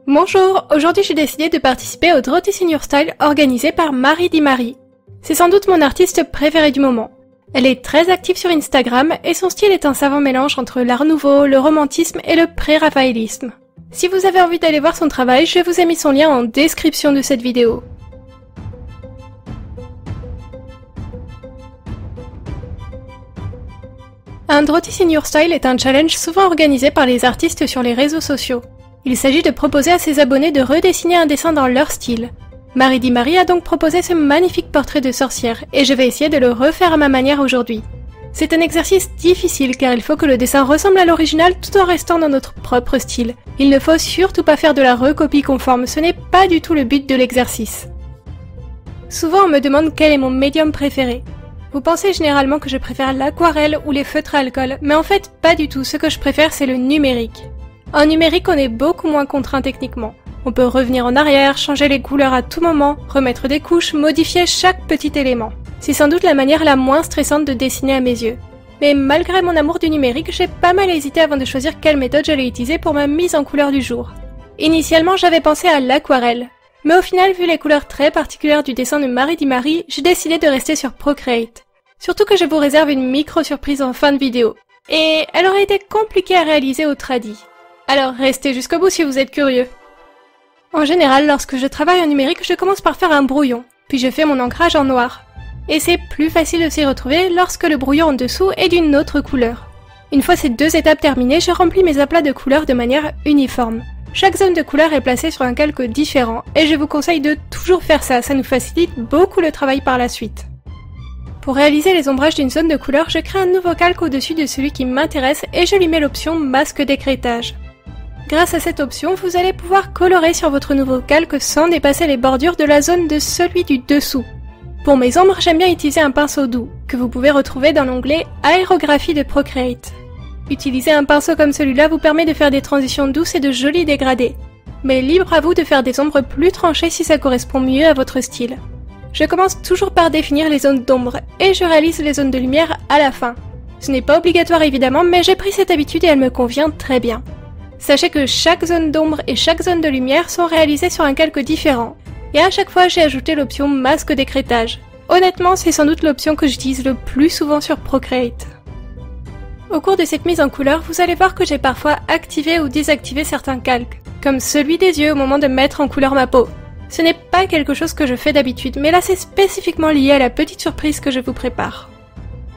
Bonjour, aujourd'hui j'ai décidé de participer au Draw This in Your Style organisé par Marie Di Marie. C'est sans doute mon artiste préféré du moment. Elle est très active sur Instagram et son style est un savant mélange entre l'art nouveau, le romantisme et le pré-raphaélisme. Si vous avez envie d'aller voir son travail, je vous ai mis son lien en description de cette vidéo. Un Draw This in Your Style est un challenge souvent organisé par les artistes sur les réseaux sociaux. Il s'agit de proposer à ses abonnés de redessiner un dessin dans leur style. Marie Di Marie a donc proposé ce magnifique portrait de sorcière, et je vais essayer de le refaire à ma manière aujourd'hui. C'est un exercice difficile car il faut que le dessin ressemble à l'original tout en restant dans notre propre style. Il ne faut surtout pas faire de la recopie conforme, ce n'est pas du tout le but de l'exercice. Souvent on me demande quel est mon médium préféré. Vous pensez généralement que je préfère l'aquarelle ou les feutres à alcool, mais en fait pas du tout, ce que je préfère c'est le numérique. En numérique, on est beaucoup moins contraint techniquement. On peut revenir en arrière, changer les couleurs à tout moment, remettre des couches, modifier chaque petit élément. C'est sans doute la manière la moins stressante de dessiner à mes yeux. Mais malgré mon amour du numérique, j'ai pas mal hésité avant de choisir quelle méthode j'allais utiliser pour ma mise en couleur du jour. Initialement, j'avais pensé à l'aquarelle. Mais au final, vu les couleurs très particulières du dessin de Marie Di Marie, j'ai décidé de rester sur Procreate. Surtout que je vous réserve une micro-surprise en fin de vidéo. Et elle aurait été compliquée à réaliser au tradi. Alors restez jusqu'au bout si vous êtes curieux. En général, lorsque je travaille en numérique, je commence par faire un brouillon, puis je fais mon ancrage en noir. Et c'est plus facile de s'y retrouver lorsque le brouillon en dessous est d'une autre couleur. Une fois ces deux étapes terminées, je remplis mes aplats de couleurs de manière uniforme. Chaque zone de couleur est placée sur un calque différent, et je vous conseille de toujours faire ça, ça nous facilite beaucoup le travail par la suite. Pour réaliser les ombrages d'une zone de couleur, je crée un nouveau calque au-dessus de celui qui m'intéresse et je lui mets l'option masque d'écrêtage. Grâce à cette option, vous allez pouvoir colorer sur votre nouveau calque sans dépasser les bordures de la zone de celui du dessous. Pour mes ombres, j'aime bien utiliser un pinceau doux, que vous pouvez retrouver dans l'onglet Aérographie de Procreate. Utiliser un pinceau comme celui-là vous permet de faire des transitions douces et de jolis dégradés. Mais libre à vous de faire des ombres plus tranchées si ça correspond mieux à votre style. Je commence toujours par définir les zones d'ombre, et je réalise les zones de lumière à la fin. Ce n'est pas obligatoire évidemment, mais j'ai pris cette habitude et elle me convient très bien. Sachez que chaque zone d'ombre et chaque zone de lumière sont réalisées sur un calque différent. Et à chaque fois, j'ai ajouté l'option masque d'écrêtage. Honnêtement, c'est sans doute l'option que j'utilise le plus souvent sur Procreate. Au cours de cette mise en couleur, vous allez voir que j'ai parfois activé ou désactivé certains calques, comme celui des yeux au moment de mettre en couleur ma peau. Ce n'est pas quelque chose que je fais d'habitude, mais là c'est spécifiquement lié à la petite surprise que je vous prépare.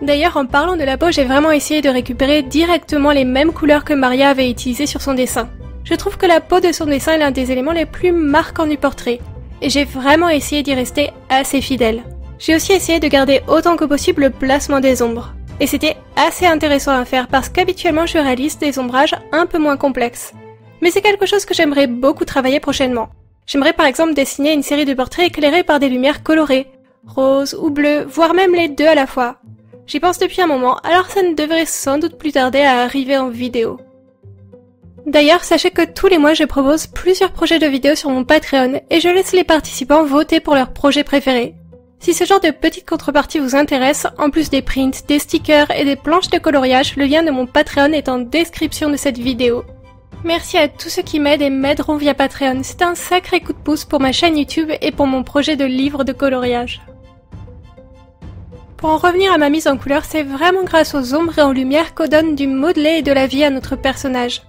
D'ailleurs, en parlant de la peau, j'ai vraiment essayé de récupérer directement les mêmes couleurs que Maria avait utilisées sur son dessin. Je trouve que la peau de son dessin est l'un des éléments les plus marquants du portrait, et j'ai vraiment essayé d'y rester assez fidèle. J'ai aussi essayé de garder autant que possible le placement des ombres, et c'était assez intéressant à faire parce qu'habituellement je réalise des ombrages un peu moins complexes. Mais c'est quelque chose que j'aimerais beaucoup travailler prochainement. J'aimerais par exemple dessiner une série de portraits éclairés par des lumières colorées, roses ou bleues, voire même les deux à la fois. J'y pense depuis un moment, alors ça ne devrait sans doute plus tarder à arriver en vidéo. D'ailleurs, sachez que tous les mois je propose plusieurs projets de vidéos sur mon Patreon et je laisse les participants voter pour leur projet préféré. Si ce genre de petite contrepartie vous intéresse, en plus des prints, des stickers et des planches de coloriage, le lien de mon Patreon est en description de cette vidéo. Merci à tous ceux qui m'aident et m'aideront via Patreon, c'est un sacré coup de pouce pour ma chaîne YouTube et pour mon projet de livre de coloriage. Pour en revenir à ma mise en couleur, c'est vraiment grâce aux ombres et aux lumières qu'on donne du modelé et de la vie à notre personnage.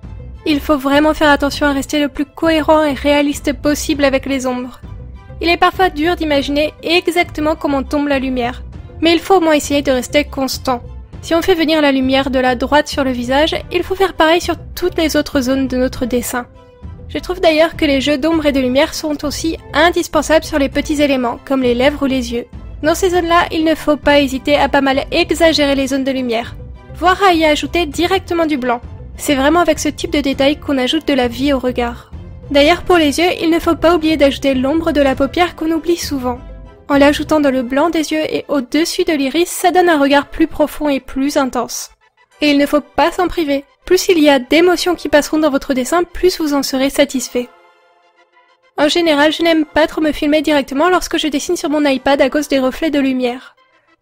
Il faut vraiment faire attention à rester le plus cohérent et réaliste possible avec les ombres. Il est parfois dur d'imaginer exactement comment tombe la lumière, mais il faut au moins essayer de rester constant. Si on fait venir la lumière de la droite sur le visage, il faut faire pareil sur toutes les autres zones de notre dessin. Je trouve d'ailleurs que les jeux d'ombre et de lumière sont aussi indispensables sur les petits éléments, comme les lèvres ou les yeux. Dans ces zones-là, il ne faut pas hésiter à pas mal exagérer les zones de lumière, voire à y ajouter directement du blanc. C'est vraiment avec ce type de détail qu'on ajoute de la vie au regard. D'ailleurs pour les yeux, il ne faut pas oublier d'ajouter l'ombre de la paupière qu'on oublie souvent. En l'ajoutant dans le blanc des yeux et au-dessus de l'iris, ça donne un regard plus profond et plus intense. Et il ne faut pas s'en priver. Plus il y a d'émotions qui passeront dans votre dessin, plus vous en serez satisfait. En général, je n'aime pas trop me filmer directement lorsque je dessine sur mon iPad à cause des reflets de lumière.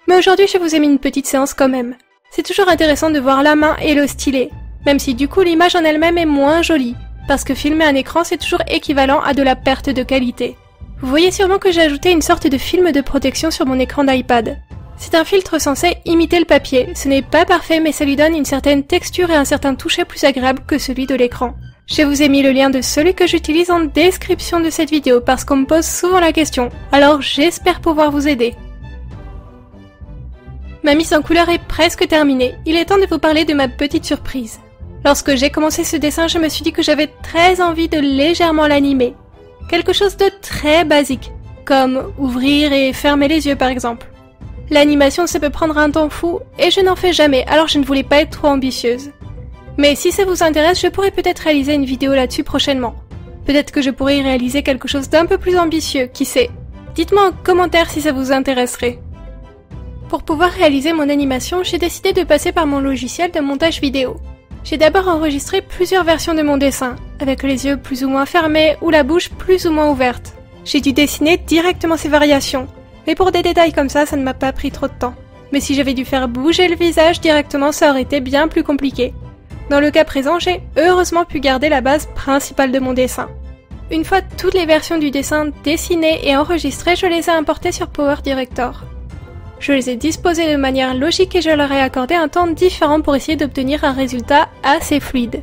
Mais aujourd'hui, je vous ai mis une petite séance quand même. C'est toujours intéressant de voir la main et le stylet, même si du coup l'image en elle-même est moins jolie. parce que filmer un écran c'est toujours équivalent à de la perte de qualité. Vous voyez sûrement que j'ai ajouté une sorte de film de protection sur mon écran d'iPad. C'est un filtre censé imiter le papier, ce n'est pas parfait mais ça lui donne une certaine texture et un certain toucher plus agréable que celui de l'écran. Je vous ai mis le lien de celui que j'utilise en description de cette vidéo parce qu'on me pose souvent la question, alors j'espère pouvoir vous aider. Ma mise en couleur est presque terminée, il est temps de vous parler de ma petite surprise. Lorsque j'ai commencé ce dessin, je me suis dit que j'avais très envie de légèrement l'animer. Quelque chose de très basique, comme ouvrir et fermer les yeux par exemple. L'animation ça peut prendre un temps fou et je n'en fais jamais, alors je ne voulais pas être trop ambitieuse. Mais si ça vous intéresse, je pourrais peut-être réaliser une vidéo là-dessus prochainement. Peut-être que je pourrais y réaliser quelque chose d'un peu plus ambitieux, qui sait. Dites-moi en commentaire si ça vous intéresserait. Pour pouvoir réaliser mon animation, j'ai décidé de passer par mon logiciel de montage vidéo. J'ai d'abord enregistré plusieurs versions de mon dessin, avec les yeux plus ou moins fermés ou la bouche plus ou moins ouverte. J'ai dû dessiner directement ces variations, mais pour des détails comme ça ne m'a pas pris trop de temps. Mais si j'avais dû faire bouger le visage directement, ça aurait été bien plus compliqué. Dans le cas présent, j'ai heureusement pu garder la base principale de mon dessin. Une fois toutes les versions du dessin dessinées et enregistrées, je les ai importées sur Power Director. Je les ai disposées de manière logique et je leur ai accordé un temps différent pour essayer d'obtenir un résultat assez fluide.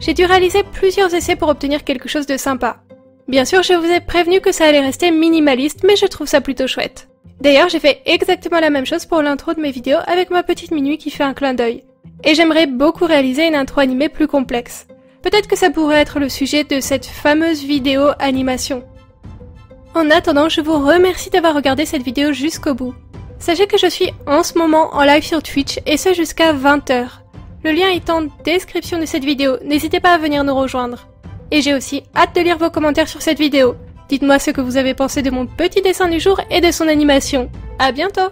J'ai dû réaliser plusieurs essais pour obtenir quelque chose de sympa. Bien sûr, je vous ai prévenu que ça allait rester minimaliste, mais je trouve ça plutôt chouette. D'ailleurs, j'ai fait exactement la même chose pour l'intro de mes vidéos avec ma petite Minuit qui fait un clin d'œil. Et j'aimerais beaucoup réaliser une intro animée plus complexe. Peut-être que ça pourrait être le sujet de cette fameuse vidéo animation. En attendant, je vous remercie d'avoir regardé cette vidéo jusqu'au bout. Sachez que je suis en ce moment en live sur Twitch et ce jusqu'à 20 h. Le lien est en description de cette vidéo, n'hésitez pas à venir nous rejoindre. Et j'ai aussi hâte de lire vos commentaires sur cette vidéo. Dites-moi ce que vous avez pensé de mon petit dessin du jour et de son animation. À bientôt!